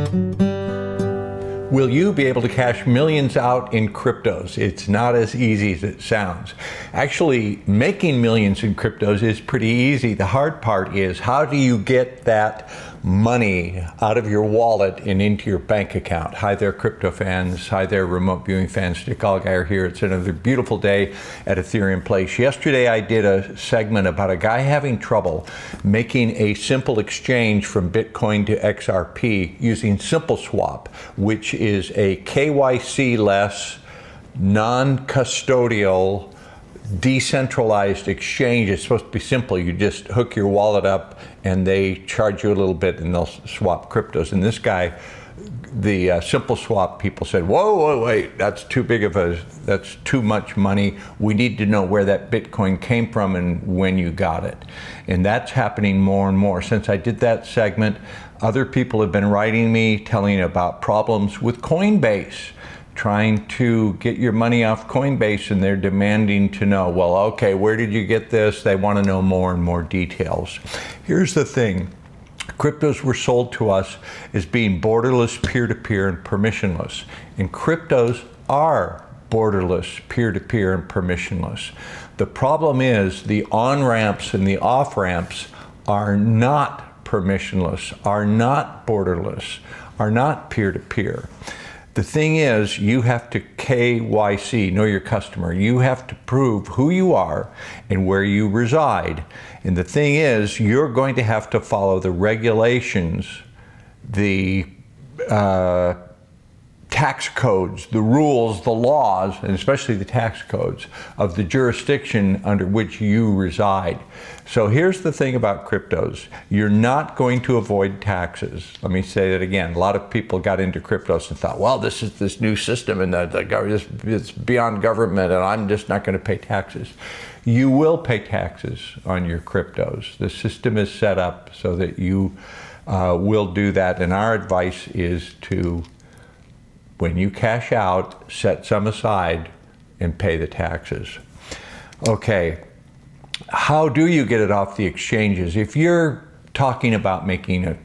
Will you be able to cash millions out in cryptos? It's not as easy as it sounds. Actually, making millions in cryptos is pretty easy. The hard part is, how do you get that money out of your wallet and into your bank account? Hi there, crypto fans. Hi there, remote viewing fans. Dick Allgire here. It's another beautiful day at Ethereum Place. Yesterday, I did a segment about a guy having trouble making a simple exchange from Bitcoin to XRP using SimpleSwap, which is a KYC-less, non-custodial, decentralized exchange. It's supposed to be simple. You just hook your wallet up and they charge you a little bit and they'll swap cryptos. And this guy, the SimpleSwap people said, whoa, wait, that's too much money. We need to know where that Bitcoin came from and when you got it. And that's happening more and more. Since I did that segment, other people have been writing me, telling about problems with Coinbase, trying to get your money off Coinbase, and they're demanding to know, well, okay, where did you get this? They want to know more and more details. Here's the thing. Cryptos were sold to us as being borderless, peer-to-peer, and permissionless. And cryptos are borderless, peer-to-peer, and permissionless. The problem is the on-ramps and the off-ramps are not permissionless, are not borderless, are not peer-to-peer. The thing is, you have to KYC, know your customer. You have to prove who you are and where you reside. And the thing is, you're going to have to follow the regulations, the tax codes, the rules, the laws, and especially the tax codes of the jurisdiction under which you reside. So here's the thing about cryptos. You're not going to avoid taxes. Let me say that again. A lot of people got into cryptos and thought, well, this is this new system and it's beyond government and I'm just not going to pay taxes. You will pay taxes on your cryptos. The system is set up so that you will do that. And our advice is to, when you cash out, set some aside and pay the taxes. Okay, how do you get it off the exchanges? If you're talking about making a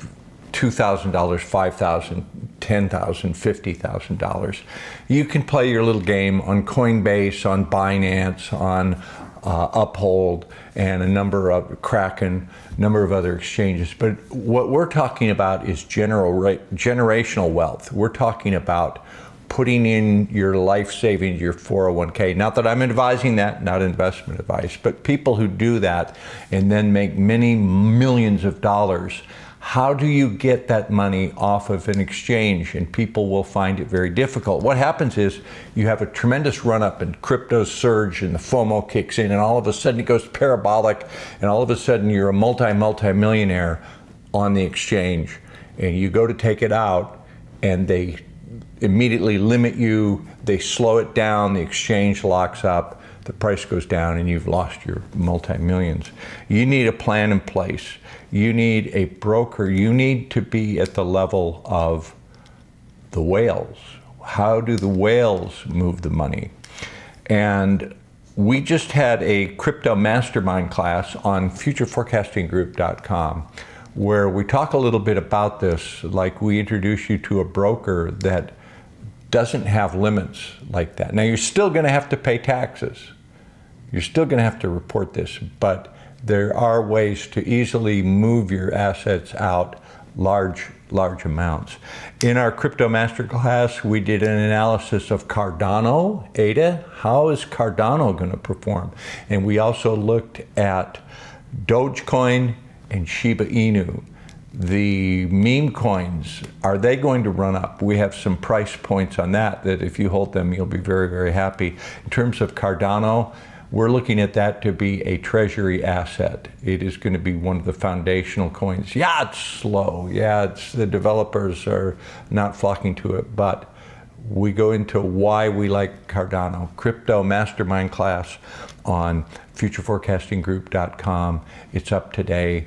$2,000, $5,000, $10,000, $50,000, you can play your little game on Coinbase, on Binance, on Uphold, and a number of Kraken, number of other exchanges. But what we're talking about is generational wealth. We're talking about putting in your life savings, your 401k. Not that I'm advising that, not investment advice, but people who do that and then make many millions of dollars. How do you get that money off of an exchange? And people will find it very difficult. What happens is you have a tremendous run up and cryptos surge and the FOMO kicks in and all of a sudden it goes parabolic and all of a sudden you're a multi-millionaire on the exchange and you go to take it out and they immediately limit you, they slow it down, the exchange locks up, the price goes down and you've lost your multi-millions. You need a plan in place. You need a broker. You need to be at the level of the whales. How do the whales move the money? And we just had a crypto mastermind class on futureforecastinggroup.com where we talk a little bit about this, like we introduce you to a broker that doesn't have limits like that. Now, you're still going to have to pay taxes. You're still going to have to report this, but there are ways to easily move your assets out large amounts. In our crypto masterclass, we did an analysis of Cardano, ADA. How is Cardano going to perform? And we also looked at Dogecoin and Shiba Inu. The meme coins, are they going to run up? We have some price points on that if you hold them, you'll be very, very happy. In terms of Cardano, we're looking at that to be a treasury asset. It is going to be one of the foundational coins. Yeah, it's slow. Yeah, the developers are not flocking to it, but we go into why we like Cardano. Crypto mastermind class on futureforecastinggroup.com. It's up today.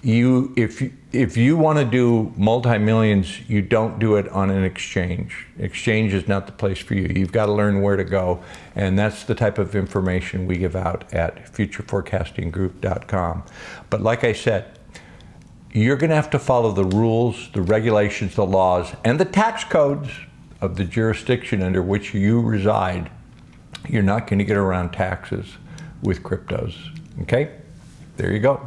If you want to do multi-millions, you don't do it on an exchange. Exchange is not the place for you. You've got to learn where to go, and that's the type of information we give out at futureforecastinggroup.com. But like I said, you're going to have to follow the rules, the regulations, the laws, and the tax codes of the jurisdiction under which you reside. You're not going to get around taxes with cryptos. Okay? There you go.